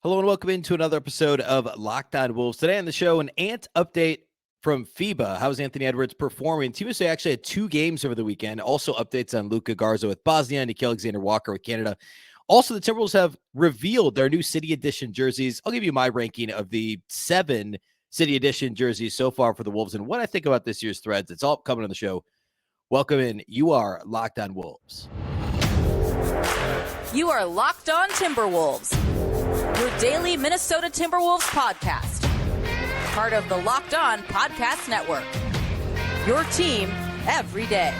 Hello and welcome into another episode of Locked On Wolves. Today on the show, an Ant update from FIBA. How's Anthony Edwards performing? Team USA actually had 2 games over the weekend. Also updates on Luka Garza with Bosnia and Alexander Walker with Canada. Also, the Timberwolves have revealed their new City Edition jerseys. I'll give you my ranking of the 7 City Edition jerseys so far for the Wolves and what I think about this year's threads. It's all coming on the show. Welcome in. You are Locked On Wolves. You are Locked On Timberwolves, your daily Minnesota Timberwolves podcast. Part of the Locked On Podcast Network. Your team every day.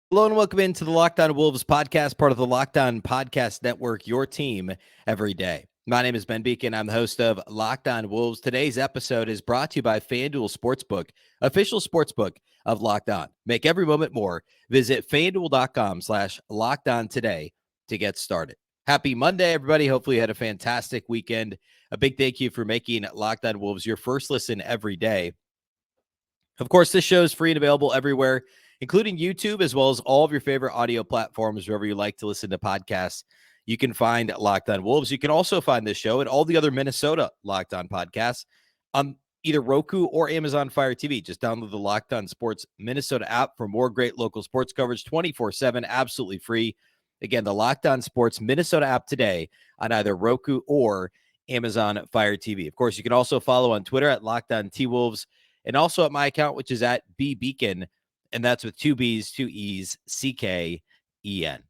Hello and welcome into the Locked On Wolves podcast, part of the Locked On Podcast Network, your team every day. My name is Ben Beecken. I'm the host of Locked On Wolves. Today's episode is brought to you by FanDuel Sportsbook, official sportsbook of Locked On. Make every moment more. Visit FanDuel.com/LockedOn today to get started. Happy Monday, everybody. Hopefully you had a fantastic weekend. A big thank you for making Locked On Wolves your first listen every day. Of course, this show is free and available everywhere, including YouTube, as well as all of your favorite audio platforms, wherever you like to listen to podcasts. You can find Locked On Wolves. You can also find this show and all the other Minnesota Locked On podcasts on either Roku or Amazon Fire TV. Just download the Locked On Sports Minnesota app for more great local sports coverage 24/7, absolutely free. Again, the Locked On Sports Minnesota app today on either Roku or Amazon Fire TV. Of course, you can also follow on Twitter at Locked On T-Wolves and also at my account, which is at Beecken, and that's with 2 B's, 2 E's, CKEN.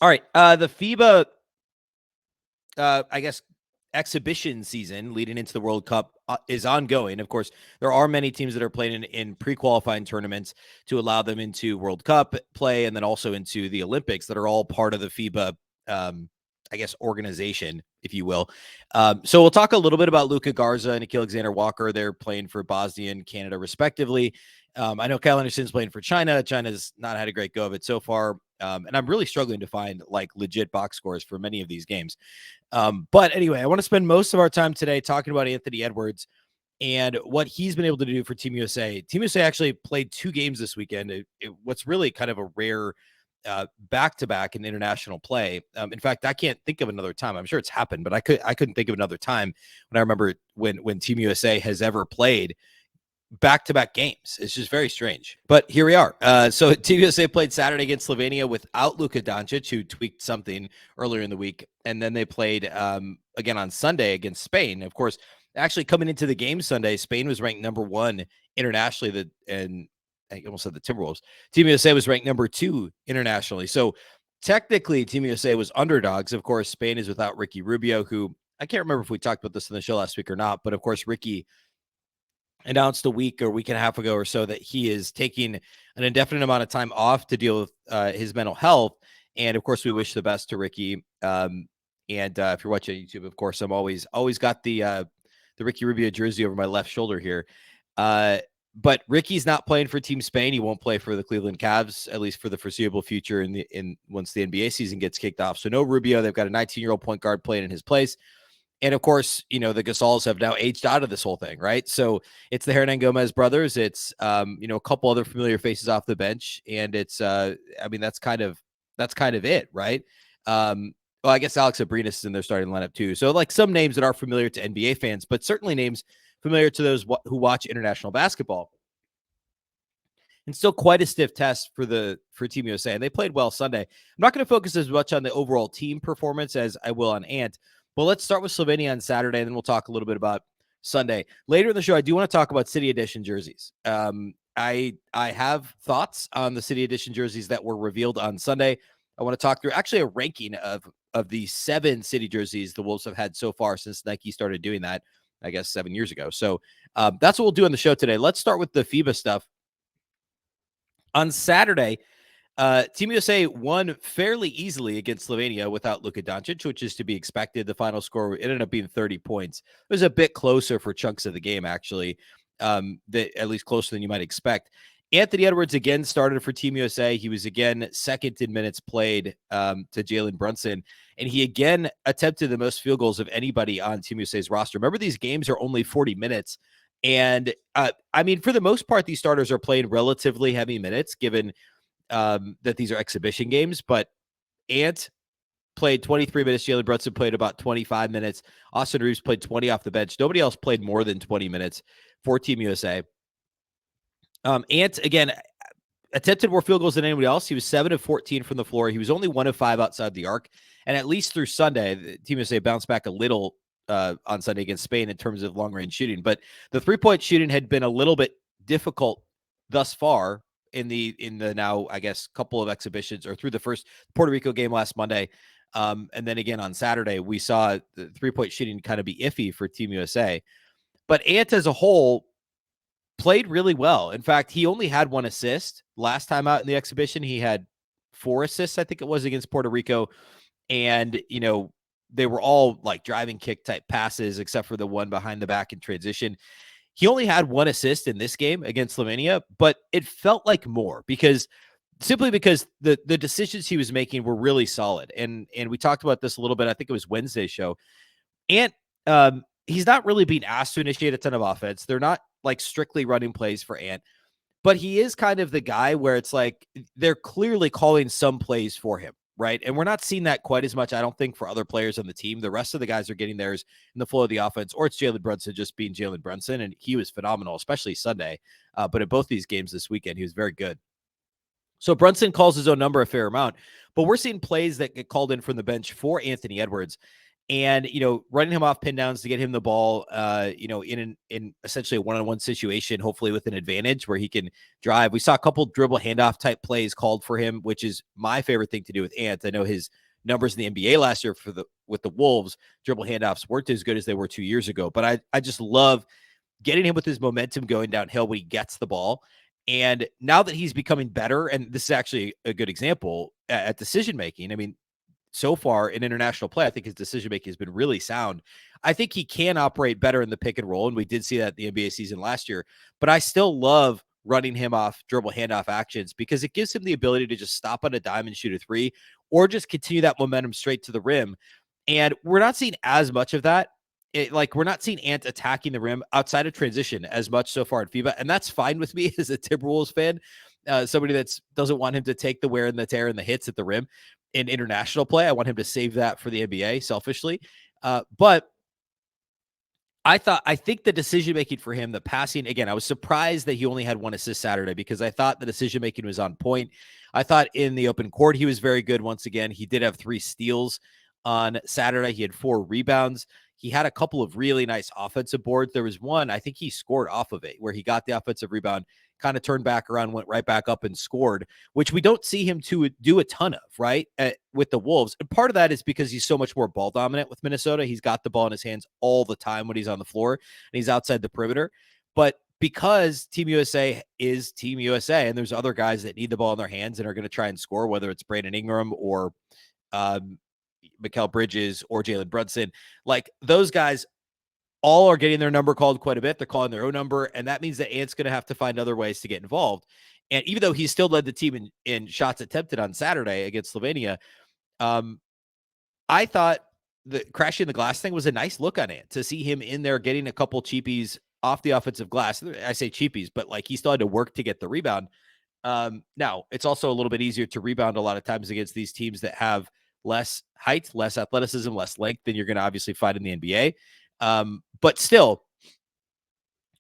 All right, the FIBA, exhibition season leading into the World Cup is ongoing. Of course, there are many teams that are playing in pre-qualifying tournaments to allow them into World Cup play and then also into the Olympics that are all part of the FIBA, organization, if you will. So we'll talk a little bit about Luka Garza and Alexander Walker. They're playing for Bosnia and Canada, respectively. I know Kyle Anderson's playing for China. China's not had a great go of it so far. And I'm really struggling to find legit box scores for many of these games. But anyway, I want to spend most of our time today talking about Anthony Edwards and what he's been able to do for Team USA. Team USA actually played 2 games this weekend. What's really kind of a rare back-to-back in international play. In fact, I can't think of another time. I'm sure it's happened, but I couldn't think of another time when I remember when Team USA has ever played back-to-back games. It's just very strange. But here we are. So Team USA played Saturday against Slovenia without Luka Doncic, who tweaked something earlier in the week. And then they played again on Sunday against Spain. Of course, actually coming into the game Sunday, Spain was ranked number 1 internationally. And I almost said the Timberwolves. Team USA was ranked number 2 internationally. So technically, Team USA was underdogs. Of course, Spain is without Ricky Rubio, who I can't remember if we talked about this in the show last week or not. But of course, Ricky announced a week and a half ago or so that he is taking an indefinite amount of time off to deal with his mental health. And of course, we wish the best to Ricky. If you're watching YouTube, of course, I'm always got the Ricky Rubio jersey over my left shoulder here. But Ricky's not playing for Team Spain. He won't play for the Cleveland Cavs, at least for the foreseeable future in once the NBA season gets kicked off. So no Rubio. They've got a 19-year-old point guard playing in his place. And of course, the Gasols have now aged out of this whole thing, right? So it's the Hernan Gomez brothers. It's, a couple other familiar faces off the bench. And it's, that's kind of it, right? Well, I guess Alex Abrinas is in their starting lineup too. So some names that are familiar to NBA fans, but certainly names familiar to those who watch international basketball. And still quite a stiff test for Team USA. And they played well Sunday. I'm not going to focus as much on the overall team performance as I will on Ant. But let's start with Slovenia on Saturday, and then we'll talk a little bit about Sunday. Later in the show, I do want to talk about City Edition jerseys. I have thoughts on the City Edition jerseys that were revealed on Sunday. I want to talk through actually a ranking of the 7 City jerseys the Wolves have had so far since Nike started doing that, I guess 7 years ago. So that's what we'll do on the show today. Let's start with the FIBA stuff. On Saturday, Team USA won fairly easly against Slovenia without Luka Doncic, which is to be expected. The final score ended up being 30 points. It was a bit closer for chunks of the game, actually, at least closer than you might expect. Anthony Edwards again started for Team USA. He was again second in minutes played to Jalen Brunson, and he again attempted the most field goals of anybody on Team USA's roster. Remember, these games are only 40 minutes. And I mean, for the most part, these starters are playing relatively heavy minutes, given that these are exhibition games. But Ant played 23 minutes. Jalen Brunson played about 25 minutes. Austin Reeves played 20 off the bench. Nobody else played more than 20 minutes for Team USA. Ant, again, attempted more field goals than anybody else. He was 7 of 14 from the floor. He was only 1 of 5 outside the arc. And at least through Sunday, the Team USA bounced back a little on Sunday against Spain in terms of long-range shooting. But the three-point shooting had been a little bit difficult thus far in the now, I guess, couple of exhibitions, or through the first Puerto Rico game last Monday. And then again on Saturday, we saw the three-point shooting kind of be iffy for Team USA. But Ant as a whole played really well. In fact, he only had 1 assist last time out in the exhibition. He had 4 assists, I think it was, against Puerto Rico. And, you know, they were all like driving kick type passes, except for the one behind the back in transition. He only had 1 assist in this game against Slovenia, but it felt like more because the decisions he was making were really solid. And we talked about this a little bit. I think it was Wednesday's show. And he's not really being asked to initiate a ton of offense. They're not like strictly running plays for Ant, but he is kind of the guy where it's like they're clearly calling some plays for him, right? And we're not seeing that quite as much, I don't think, for other players on the team. The rest of the guys are getting theirs in the flow of the offense, or it's Jalen Brunson just being Jalen Brunson, and he was phenomenal, especially Sunday. But in both these games this weekend, he was very good. So Brunson calls his own number a fair amount, but we're seeing plays that get called in from the bench for Anthony Edwards. And, you know, running him off pin downs to get him the ball, you know, in essentially a one-on-one situation, hopefully with an advantage where he can drive. We saw a couple dribble handoff type plays called for him, which is my favorite thing to do with Ant. I know his numbers in the NBA last year with the Wolves, dribble handoffs weren't as good as they were 2 years ago. But I just love getting him with his momentum going downhill when he gets the ball. And now that he's becoming better, and this is actually a good example at decision making. I mean, so far in international play, I think his decision-making has been really sound. I think he can operate better in the pick and roll, and we did see that in the NBA season last year, but I still love running him off dribble handoff actions because it gives him the ability to just stop on a dime and shoot a three, or just continue that momentum straight to the rim. And we're not seeing as much of that. We're not seeing Ant attacking the rim outside of transition as much so far at FIBA, and that's fine with me as a Timberwolves fan. Somebody that doesn't want him to take the wear and the tear and the hits at the rim in international play. I want him to save that for the NBA selfishly. But I think the decision-making for him, the passing, again, I was surprised that he only had 1 assist Saturday because I thought the decision-making was on point. I thought in the open court, he was very good. Once again, he did have 3 steals on Saturday. He had 4 rebounds. He had a couple of really nice offensive boards. There was one, I think he scored off of it, where he got the offensive rebound, kind of turned back around, went right back up and scored, which we don't see him to do a ton of, right, with the Wolves. And part of that is because he's so much more ball dominant with Minnesota. He's got the ball in his hands all the time when he's on the floor, and he's outside the perimeter. But because Team USA is Team USA, and there's other guys that need the ball in their hands and are going to try and score, whether it's Brandon Ingram or Mikal Bridges or Jalen Brunson, like those guys all are getting their number called quite a bit. They're calling their own number, and that means that Ant's going to have to find other ways to get involved. And even though he still led the team in shots attempted on Saturday against Slovenia, I thought the crashing the glass thing was a nice look on Ant, to see him in there getting a couple cheapies off the offensive glass. I say cheapies, but like he still had to work to get the rebound. Now, it's also a little bit easier to rebound a lot of times against these teams that have less height, less athleticism, less length than you're going to obviously find in the NBA. But still,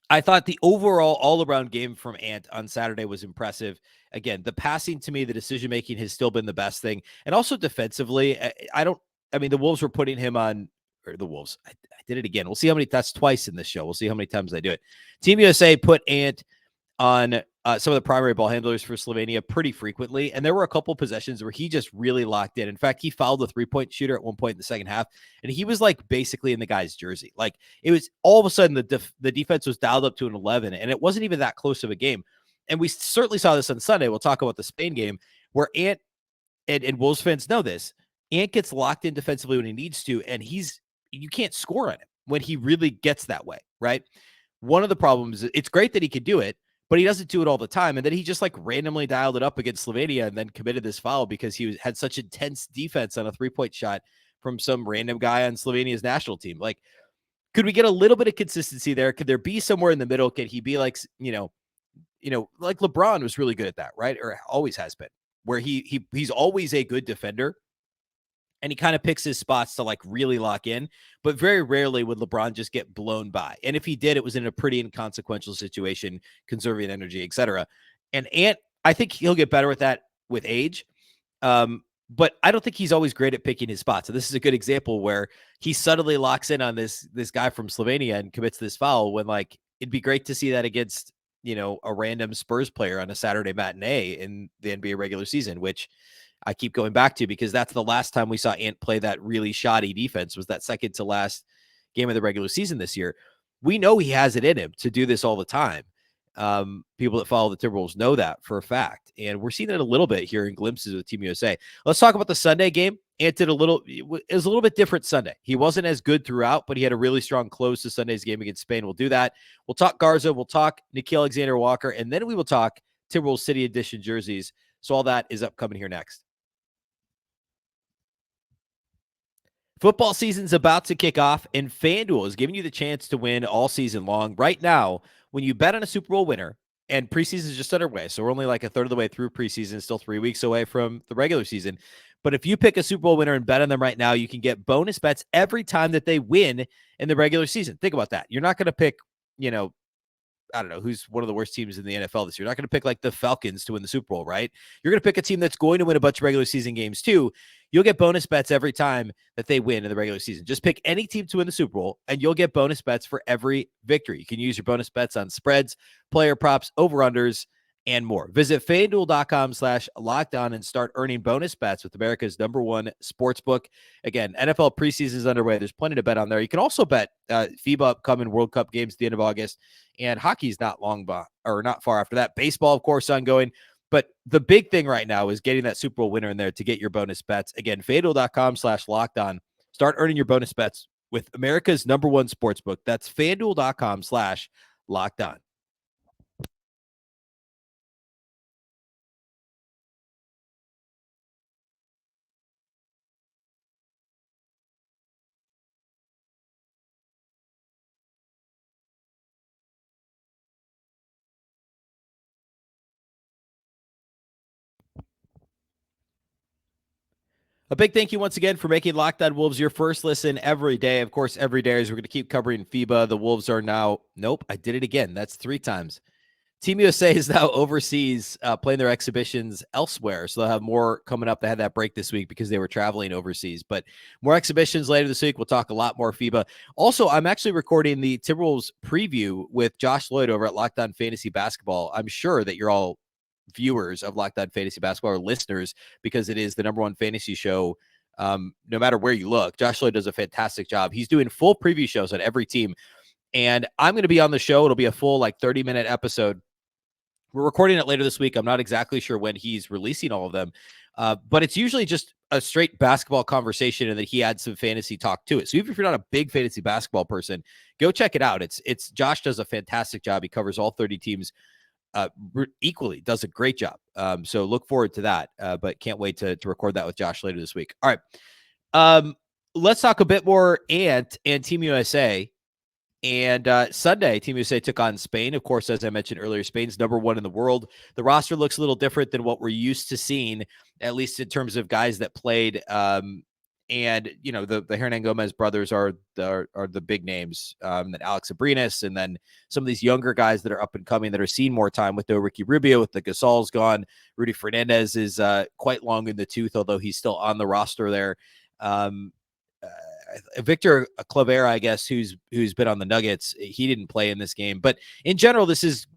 I thought the overall all-around game from Ant on Saturday was impressive. Again, the passing to me, the decision-making has still been the best thing. And also defensively, the Wolves were putting him on, or the Wolves, I did it again. We'll see how many, that's twice in this show. We'll see how many times I do it. Team USA put Ant on some of the primary ball handlers for Slovenia pretty frequently. And there were a couple possessions where he just really locked in. In fact, he fouled a 3-point shooter at one point in the second half, and he was like basically in the guy's jersey. Like it was all of a sudden the defense was dialed up to an 11, and it wasn't even that close of a game. And we certainly saw this on Sunday. We'll talk about the Spain game where Ant, and Wolves fans know this, Ant gets locked in defensively when he needs to, and you can't score on him when he really gets that way, right? One of the problems is it's great that he could do it, but he doesn't do it all the time. And then he just like randomly dialed it up against Slovenia and then committed this foul because he had such intense defense on a 3-point shot from some random guy on Slovenia's national team. Like Could we get a little bit of consistency there? Could there be somewhere in the middle? Could he be like, like LeBron was really good at that, right? Or always has been, where he's always a good defender and he kind of picks his spots to like really lock in, but very rarely would LeBron just get blown by. And if he did, it was in a pretty inconsequential situation, conserving energy, etc. And Ant, I think he'll get better with that with age. But I don't think he's always great at picking his spots. So this is a good example where he suddenly locks in on this guy from Slovenia and commits this foul when like it'd be great to see that against, a random Spurs player on a Saturday matinee in the NBA regular season, which I keep going back to because that's the last time we saw Ant play that really shoddy defense, was that second to last game of the regular season this year. We know he has it in him to do this all the time. People that follow the Timberwolves know that for a fact. And we're seeing it a little bit here in glimpses with Team USA. Let's talk about the Sunday game. Ant did it was a little bit different Sunday. He wasn't as good throughout, but he had a really strong close to Sunday's game against Spain. We'll do that. We'll talk Garza. We'll talk Nickeil Alexander-Walker, and then we will talk Timberwolves City Edition jerseys. So all that is upcoming here next. Football season's about to kick off, and FanDuel is giving you the chance to win all season long. Right now, when you bet on a Super Bowl winner, and preseason is just underway, so we're only like a third of the way through preseason, still 3 weeks away from the regular season. But if you pick a Super Bowl winner and bet on them right now, you can get bonus bets every time that they win in the regular season. Think about that. You're not going to pick, I don't know, who's one of the worst teams in the NFL this year. You're not going to pick like the Falcons to win the Super Bowl, right? You're going to pick a team that's going to win a bunch of regular season games too. You'll get bonus bets every time that they win in the regular season. Just pick any team to win the Super Bowl, and you'll get bonus bets for every victory. You can use your bonus bets on spreads, player props, over-unders, and more. Visit FanDuel.com/lockdown and start earning bonus bets with America's #1 sportsbook. Again, NFL preseason is underway. There's plenty to bet on there. You can also bet FIBA upcoming World Cup games at the end of August, and hockey's not not far after that. Baseball, of course, ongoing. But the big thing right now is getting that Super Bowl winner in there to get your bonus bets. Again, FanDuel.com/lockdown. Start earning your bonus bets with America's #1 sportsbook. That's FanDuel.com/lockdown. A big thank you once again for making Locked On Wolves your first listen every day. Of course, every day, as we're going to keep covering FIBA. The Wolves are now, nope, I did it again. That's 3 times. Team USA is now overseas playing their exhibitions elsewhere. So they'll have more coming up. They had that break this week because they were traveling overseas. But more exhibitions later this week. We'll talk a lot more FIBA. Also, I'm actually recording the Timberwolves preview with Josh Lloyd over at Locked On Fantasy Basketball. I'm sure that you're all viewers of Locked On Fantasy Basketball or listeners because it is the #1 fantasy show no matter where you look. Josh Lloyd does a fantastic job. He's doing full preview shows on every team. And I'm going to be on the show. It'll be a full 30-minute episode. We're recording it later this week. I'm not exactly sure when he's releasing all of them, but it's usually just a straight basketball conversation and that he adds some fantasy talk to it. So even if you're not a big fantasy basketball person, go check it out. It's Josh does a fantastic job. He covers all 30 teams equally, does a great job. So look forward to that, but can't wait to record that with Josh later this week. All right. Let's talk a bit more Ant and Team USA. And Sunday, Team USA took on Spain. Of course, as I mentioned earlier, Spain's #1 in the world. The roster looks a little different than what we're used to seeing, at least in terms of guys that played. And the Hernan Gomez brothers are the big names. Then Alex Abrinas, and then some of these younger guys that are up and coming that are seeing more time with Ricky Rubio, with the Gasol's gone. Rudy Fernandez is quite long in the tooth, although he's still on the roster there. Victor Clavera, I guess, who's been on the Nuggets, he didn't play in this game. But in general, this is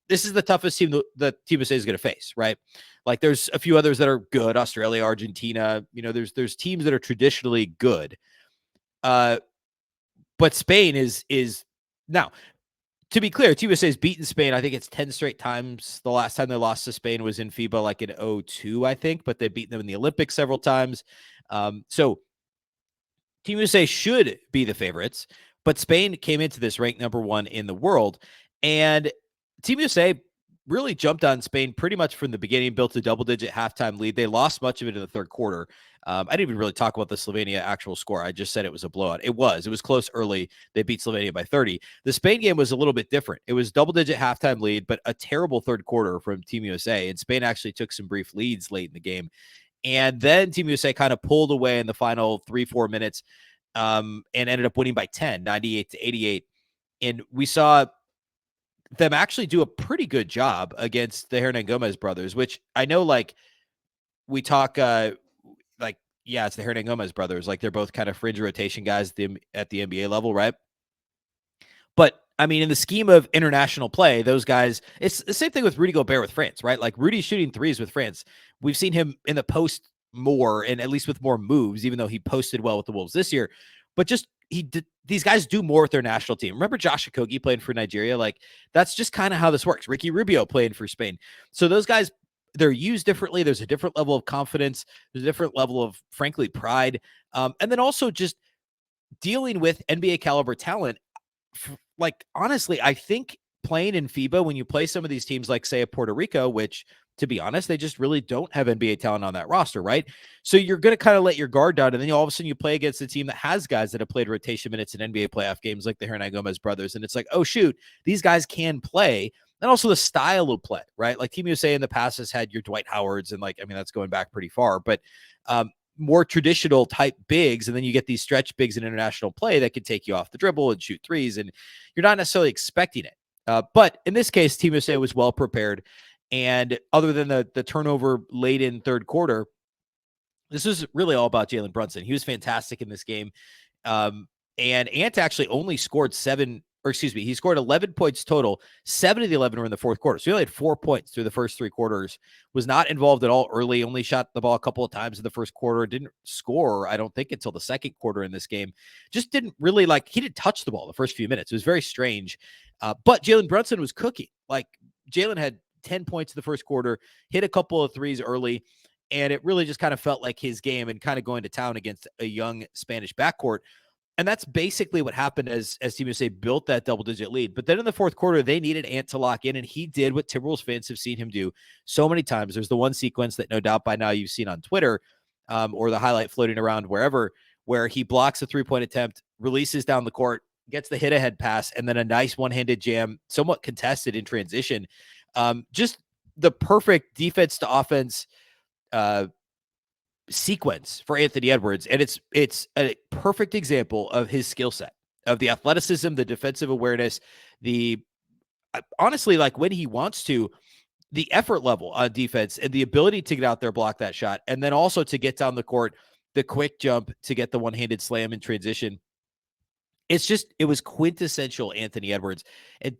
the toughest team that Team USA is going to face, right? Like there's a few others that are good, Australia, Argentina, there's teams that are traditionally good. But Spain is now, to be clear, Team USA has beaten Spain. I think it's 10 straight times. The last time they lost to Spain was in FIBA, like in 2002, I think, but they've beaten them in the Olympics several times. So Team USA should be the favorites, but Spain came into this ranked #1 in the world. And Team USA really jumped on Spain pretty much from the beginning, built a double-digit halftime lead. They lost much of it in the third quarter. I didn't even really talk about the Slovenia actual score. I just said it was a blowout. It was close early. They beat Slovenia by 30. The Spain game was a little bit different. It was double-digit halftime lead, but a terrible third quarter from Team USA. And Spain actually took some brief leads late in the game. And then Team USA kind of pulled away in the final 3-4 minutes and ended up winning by 10, 98-88. And we saw them actually do a pretty good job against the Hernan Gomez brothers, which I know, like, we talk, yeah, it's the Hernan Gomez brothers. Like, they're both kind of fringe rotation guys at the NBA level, right? But, I mean, in the scheme of international play, those guys, it's the same thing with Rudy Gobert with France, right? Like, Rudy's shooting threes with France. We've seen him in the post more, and at least with more moves, even though he posted well with the Wolves this year. But just these guys do more with their national team. Remember Josh Okogie playing for Nigeria? Like, that's just kind of how this works. Ricky Rubio playing for Spain. So those guys, they're used differently. There's a different level of confidence. There's a different level of, frankly, pride. And then also just dealing with NBA caliber talent. Like, honestly, I think playing in FIBA, when you play some of these teams, like, say, a Puerto Rico, which, to be honest, they just really don't have NBA talent on that roster, right? So you're going to kind of let your guard down, and then all of a sudden you play against a team that has guys that have played rotation minutes in NBA playoff games, like the Hernan Gomez brothers, and it's like, oh, shoot, these guys can play. And also the style of play, right? Like, Team USA in the past has had your Dwight Howards, and, like, I mean, that's going back pretty far, but more traditional type bigs, and then you get these stretch bigs in international play that can take you off the dribble and shoot threes, and you're not necessarily expecting it. But in this case, Team USA was well prepared, and other than the turnover late in third quarter, this was really all about Jalen Brunson. He was fantastic in this game, and Ant actually only scored he scored 11 points total. 7 of the 11 were in the fourth quarter. So he only had 4 points through the first three quarters, was not involved at all early, only shot the ball a couple of times in the first quarter, didn't score, I don't think, until the second quarter in this game. Just didn't really, he didn't touch the ball the first few minutes. It was very strange. But Jalen Brunson was cooking. Like, Jalen had 10 points in the first quarter, hit a couple of threes early, and it really just kind of felt like his game and kind of going to town against a young Spanish backcourt. And that's basically what happened as Team USA built that double-digit lead. But then in the fourth quarter, they needed Ant to lock in, and he did what Timberwolves fans have seen him do so many times. There's the one sequence that no doubt by now you've seen on Twitter, or the highlight floating around wherever, where he blocks a three-point attempt, releases down the court, gets the hit-ahead pass, and then a nice one-handed jam, somewhat contested in transition. Just the perfect defense to offense sequence for Anthony Edwards, and it's a perfect example of his skill set, of the athleticism, the defensive awareness, the honestly, like, when he wants to, the effort level on defense and the ability to get out there, block that shot, and then also to get down the court, the quick jump to get the one-handed slam in transition. It was quintessential Anthony Edwards. And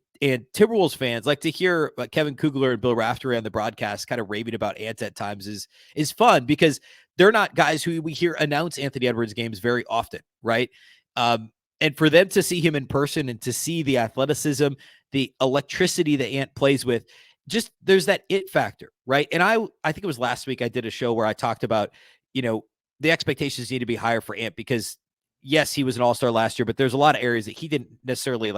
Timberwolves fans like to hear Kevin Kugler and Bill Raftery on the broadcast kind of raving about Ant at times is fun, because they're not guys who we hear announce Anthony Edwards games very often, right? And for them to see him in person and to see the athleticism, the electricity that Ant plays with, just there's that it factor, right? And I think it was last week I did a show where I talked about, the expectations need to be higher for Ant, because yes, he was an all-star last year, but there's a lot of areas that he didn't necessarily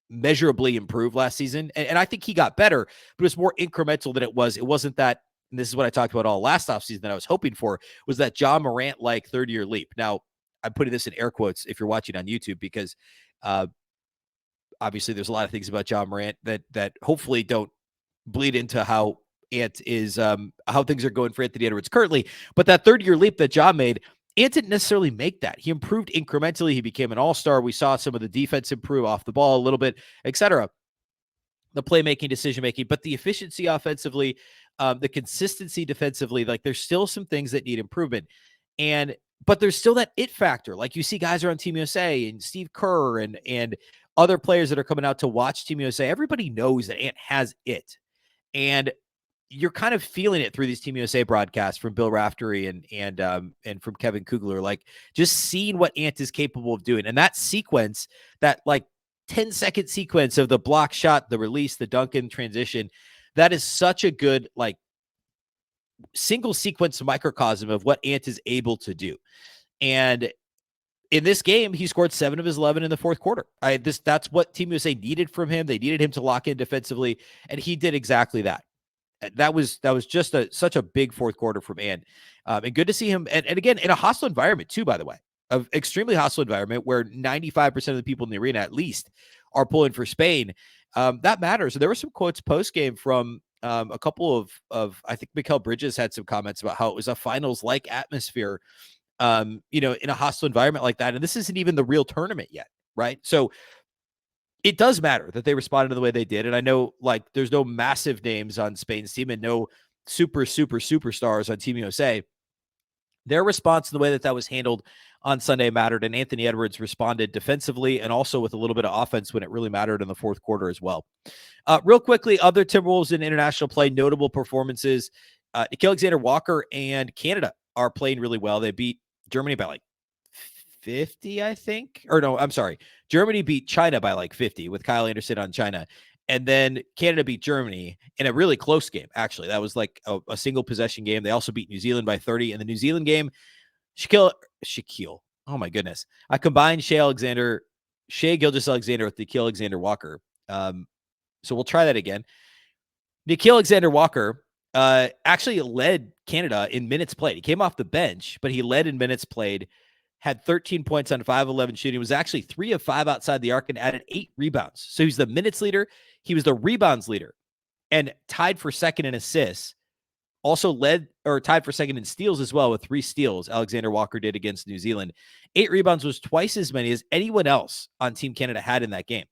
measurably improve last season. And I think he got better, but it was more incremental than it was. It wasn't that, and this is what I talked about all last offseason that I was hoping for, was that John Morant-like third-year leap. Now, I'm putting this in air quotes if you're watching on YouTube, because obviously there's a lot of things about John Morant that hopefully don't bleed into how Ant is, how things are going for Anthony Edwards currently. But that third-year leap that John made, Ant didn't necessarily make that. He improved incrementally. He became an all-star. We saw some of the defense improve off the ball a little bit, etc. The playmaking, decision-making, but the efficiency offensively, the consistency defensively, there's still some things that need improvement. But there's still that it factor. Like, you see guys are on Team USA and Steve Kerr and other players that are coming out to watch Team USA. Everybody knows that Ant has it. And you're kind of feeling it through these Team USA broadcasts from Bill Raftery and from Kevin Kugler, just seeing what Ant is capable of doing. And that sequence, that 10-second sequence of the block shot, the release, the dunk in transition, that is such a good, single sequence microcosm of what Ant is able to do. And in this game, he scored 7 of his 11 in the fourth quarter. That's what Team USA needed from him. They needed him to lock in defensively, and he did exactly that. That was just such a big fourth quarter from Ann. And good to see him. And again, in a hostile environment too, by the way, of extremely hostile environment where 95% of the people in the arena at least are pulling for Spain. That matters. So there were some quotes post game from a couple of I think Mikal Bridges had some comments about how it was a finals like atmosphere, in a hostile environment like that. And this isn't even the real tournament yet. Right. So it does matter that they responded the way they did. And I know like there's no massive names on Spain's team and no superstars on Team USA. Their response to the way that was handled on Sunday mattered, and Anthony Edwards responded defensively and also with a little bit of offense when it really mattered in the fourth quarter as well. Real quickly, other Timberwolves in international play, notable performances. Nickeil Alexander-Walker and Canada are playing really well. They beat Germany by like 50, I think. Or no, I'm sorry. Germany beat China by like 50 with Kyle Anderson on China. And then Canada beat Germany in a really close game, actually. That was like a single possession game. They also beat New Zealand by 30. In the New Zealand game, Shaquille. Oh, my goodness. I combined Shai Gilgeous-Alexander with Nickeil Alexander-Walker. So we'll try that again. Nickeil Alexander-Walker actually led Canada in minutes played. He came off the bench, but he led in minutes played, had 13 points on 5-11 shooting, was actually 3 of 5 outside the arc, and added 8 rebounds. So he's the minutes leader. He was the rebounds leader and tied for second in assists. Also tied for second in steals as well with 3 steals Alexander Walker did against New Zealand. 8 rebounds was twice as many as anyone else on Team Canada had in that game.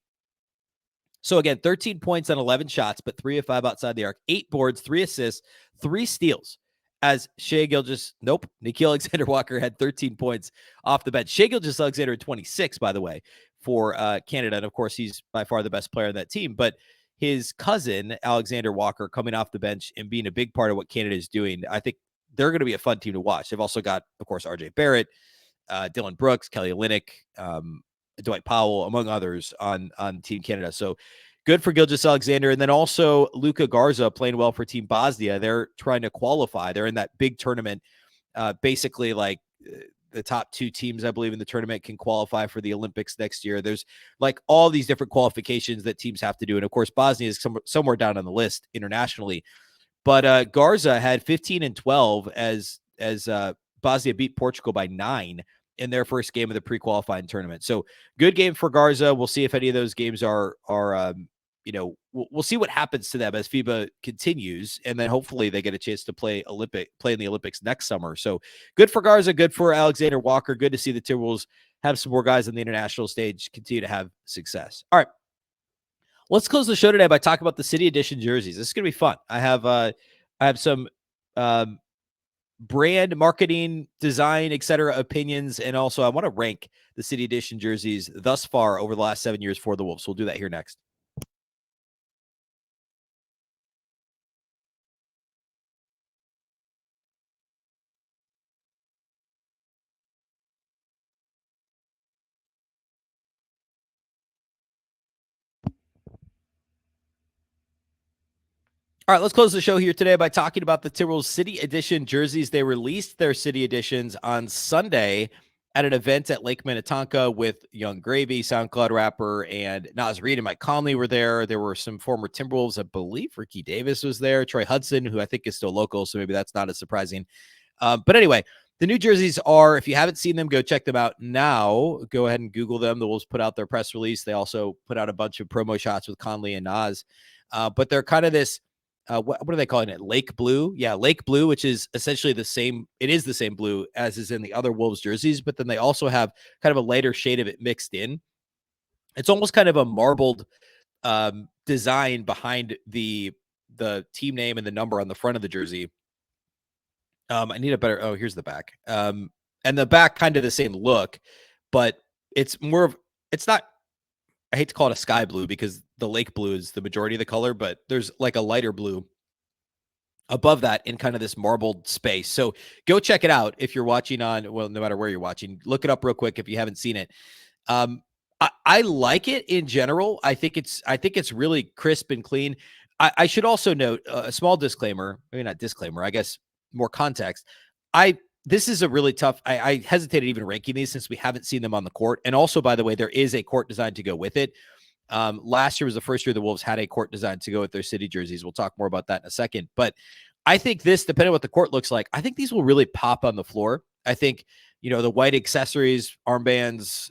So again, 13 points on 11 shots, but 3 of 5 outside the arc, 8 boards, 3 assists, 3 steals. As Nickeil Alexander-Walker had 13 points off the bench. Shai Gilgeous-Alexander at 26, by the way, for Canada. And of course, he's by far the best player on that team. But his cousin, Alexander Walker, coming off the bench and being a big part of what Canada is doing, I think they're going to be a fun team to watch. They've also got, of course, RJ Barrett, Dylan Brooks, Kelly Olynyk, Dwight Powell, among others on Team Canada. So good for Gilgeous-Alexander. And then also Luka Garza playing well for Team Bosnia. They're trying to qualify. They're in that big tournament. Basically, like the top 2 teams, I believe, in the tournament can qualify for the Olympics next year. There's like all these different qualifications that teams have to do. And of course, Bosnia is somewhere down on the list internationally. But Garza had 15 and 12 as Bosnia beat Portugal by 9 in their first game of the pre-qualifying tournament. So good game for Garza. We'll see if any of those games are we'll see what happens to them as FIBA continues. And then hopefully they get a chance to play in the Olympics next summer. So good for Garza, good for Alexander Walker. Good to see the Timberwolves have some more guys on the international stage continue to have success. All right. Let's close the show today by talking about the City Edition jerseys. This is going to be fun. I have some brand, marketing, design, etc. opinions, and also I want to rank the City Edition jerseys thus far over the last 7 years for the Wolves. So we'll do that here next. All right, let's close the show here today by talking about the Timberwolves City Edition jerseys. They released their City Editions on Sunday at an event at Lake Minnetonka with Young Gravy, SoundCloud rapper, and Nas Reed and Mike Conley were there. There were some former Timberwolves. I believe Ricky Davis was there. Troy Hudson, who I think is still local, so maybe that's not as surprising. But anyway, the new jerseys are, if you haven't seen them, go check them out now. Go ahead and Google them. The Wolves put out their press release. They also put out a bunch of promo shots with Conley and Nas. But they're kind of this, what are they calling it? Lake blue. Yeah. Lake blue, which is essentially the same. It is the same blue as is in the other Wolves jerseys, but then they also have kind of a lighter shade of it mixed in. It's almost kind of a marbled design behind the team name and the number on the front of the jersey. I need a better, here's the back. And the back kind of the same look, but it's more of, it's not, I hate to call it a sky blue because the lake blue is the majority of the color, but there's like a lighter blue above that in kind of this marbled space. So go check it out if you're watching on, well, no matter where you're watching, look it up real quick if you haven't seen it. I like it in general. I think it's really crisp and clean. I should also note a small disclaimer, maybe not disclaimer, I guess more context. this is a really tough. I hesitated even ranking these since we haven't seen them on the court. And also, by the way, there is a court design to go with it. Last year was the first year the Wolves had a court design to go with their city jerseys. We'll talk more about that in a second. But I think this, depending on what the court looks like, I think these will really pop on the floor. I think, the white accessories, armbands,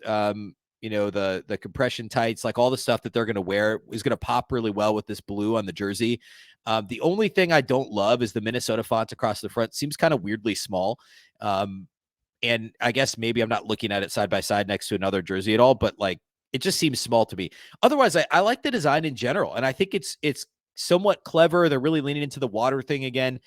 the compression tights, like all the stuff that they're going to wear is going to pop really well with this blue on the jersey. The only thing I don't love is the Minnesota font across the front. Seems kind of weirdly small. And I guess maybe I'm not looking at it side by side next to another jersey at all, but like it just seems small to me. Otherwise, I like the design in general, and I think it's somewhat clever. They're really leaning into the water thing again.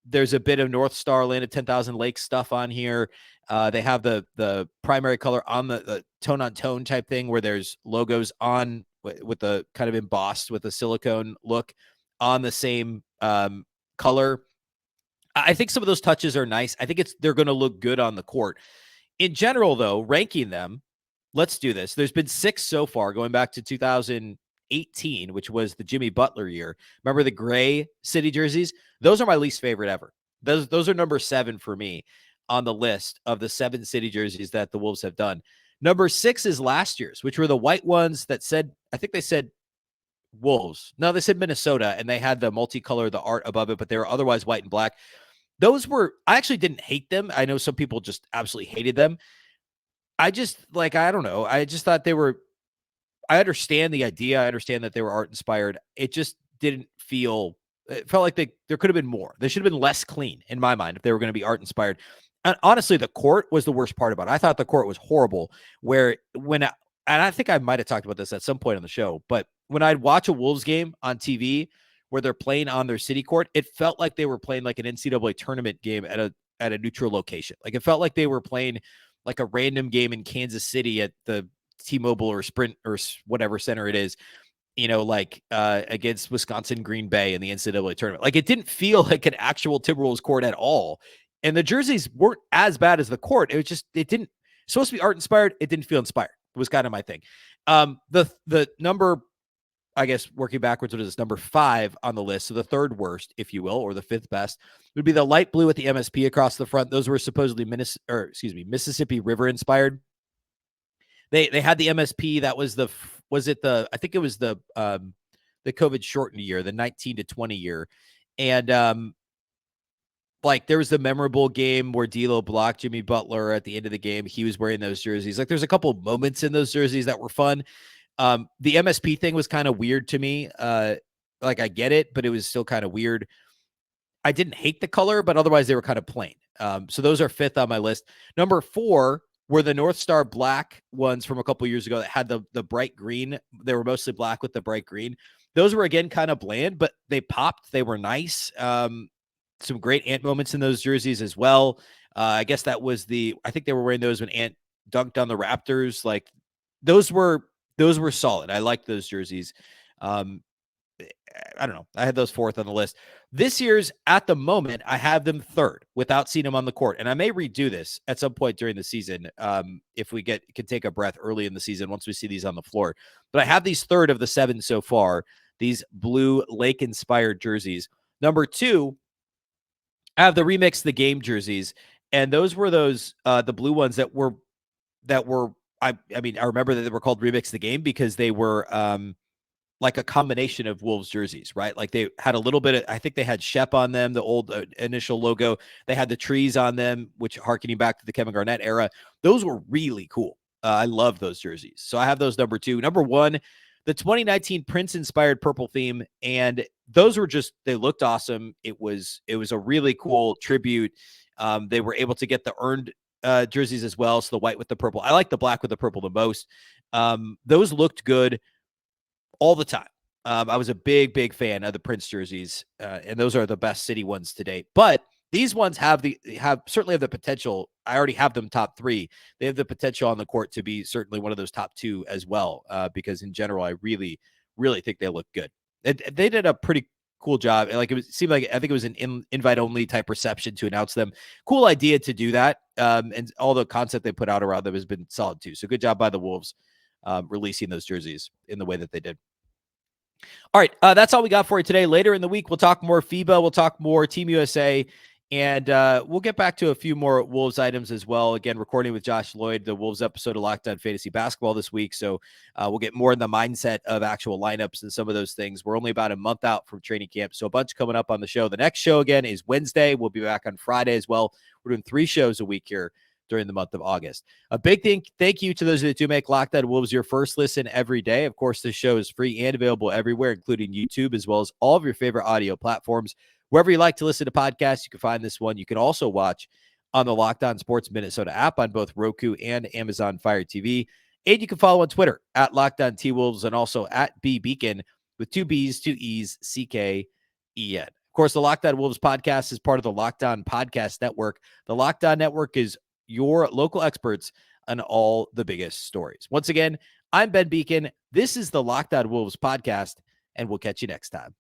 There's a bit of North Star Land of 10,000 Lakes stuff on here. They have the primary color on the tone on tone type thing where there's logos on with the kind of embossed with a silicone look on the same color. I think some of those touches are nice. I think they're going to look good on the court. In general, though, ranking them, let's do this. There's been 6 so far, going back to 2018, which was the Jimmy Butler year. Remember the gray city jerseys? Those are my least favorite ever. Those are number 7 for me on the list of the 7 city jerseys that the Wolves have done. Number 6 is last year's, which were the white ones that said, I think they said Wolves. No, they said Minnesota, and they had the multicolor, the art above it, but they were otherwise white and black. Those were, I actually didn't hate them. I know some people just absolutely hated them. I just, I don't know. I just thought I understand the idea. I understand that they were art inspired. It just didn't feel, it felt like there could have been more. They should have been less clean in my mind if they were going to be art inspired. And honestly, the court was the worst part about it. I thought the court was horrible and I think I might've talked about this at some point on the show, but when I'd watch a Wolves game on TV where they're playing on their city court, it felt like they were playing like an NCAA tournament game at a neutral location. Like it felt like they were playing like a random game in Kansas City at the T-Mobile or Sprint or whatever center it is, against Wisconsin Green Bay in the NCAA tournament. Like it didn't feel like an actual Timberwolves court at all. And the jerseys weren't as bad as the court. It was just, it's supposed to be art inspired. It didn't feel inspired. It was kind of my thing. The number, I guess, working backwards, what is this, number 5 on the list? So the third worst, if you will, or the 5th best would be the light blue with the MSP across the front. Those were supposedly Mississippi River inspired. They had the MSP. That was I think it was the COVID shortened year, the 19 to 20 year. And there was the memorable game where D'Lo blocked Jimmy Butler at the end of the game. He was wearing those jerseys. Like there's a couple of moments in those jerseys that were fun. The MSP thing was kind of weird to me. I get it, but it was still kind of weird. I didn't hate the color, but otherwise they were kind of plain. So those are 5th on my list. Number 4 were the North Star black ones from a couple years ago that had the bright green. They were mostly black with the bright green. Those were, again, kind of bland, but they popped. They were nice. Some great Ant moments in those jerseys as well. I guess that was I think they were wearing those when Ant dunked on the Raptors. Like those were solid. I liked those jerseys. I don't know. I had those 4th on the list. This year's, at the moment, I have them 3rd without seeing them on the court. And I may redo this at some point during the season if we can take a breath early in the season once we see these on the floor. But I have these 3rd of the 7 so far, these blue lake-inspired jerseys. Number 2, I have the Remix the Game jerseys. And those were the blue ones that were I remember that they were called Remix the Game because they were like a combination of Wolves jerseys, right? Like they had a little bit of, I think they had Shep on them, the old initial logo. They had the trees on them, which harkening back to the Kevin Garnett era. Those were really cool. I love those jerseys. So I have those number 2. Number 1, the 2019 Prince inspired purple theme. And those were they looked awesome. It was a really cool tribute. They were able to get the earned jerseys as well. So the white with the purple. I like the black with the purple the most. Those looked good all the time. I was a big fan of the Prince jerseys, and those are the best city ones to date. But these ones certainly have the potential. I already have them top 3. They have the potential on the court to be certainly one of those top 2 as well, because in general, I really, really think they look good. They did a pretty cool job. Seemed like I think it was an invite only type reception to announce them. Cool idea to do that. And all the concept they put out around them has been solid too. So good job by the Wolves releasing those jerseys in the way that they did. All right, that's all we got for you today. Later in the week, we'll talk more FIBA. We'll talk more Team USA. And we'll get back to a few more Wolves items as well. Again, recording with Josh Lloyd, the Wolves episode of Locked On Fantasy Basketball this week. So we'll get more in the mindset of actual lineups and some of those things. We're only about a month out from training camp, so a bunch coming up on the show. The next show, again, is Wednesday. We'll be back on Friday as well. We're doing 3 shows a week here during the month of August. A big thank you to those that do make Locked On Wolves your first listen every day. Of course, this show is free and available everywhere, including YouTube, as well as all of your favorite audio platforms. Wherever you like to listen to podcasts, you can find this one. You can also watch on the Locked On Sports Minnesota app on both Roku and Amazon Fire TV. And you can follow on Twitter at Locked On T-Wolves and also at Beecken with 2 B's, 2 E's, C-K-E-N. Of course, the Locked On Wolves podcast is part of the Locked On Podcast Network. The Locked On Network is your local experts on all the biggest stories. Once again, I'm Ben Beecken. This is the Locked On Wolves podcast, and we'll catch you next time.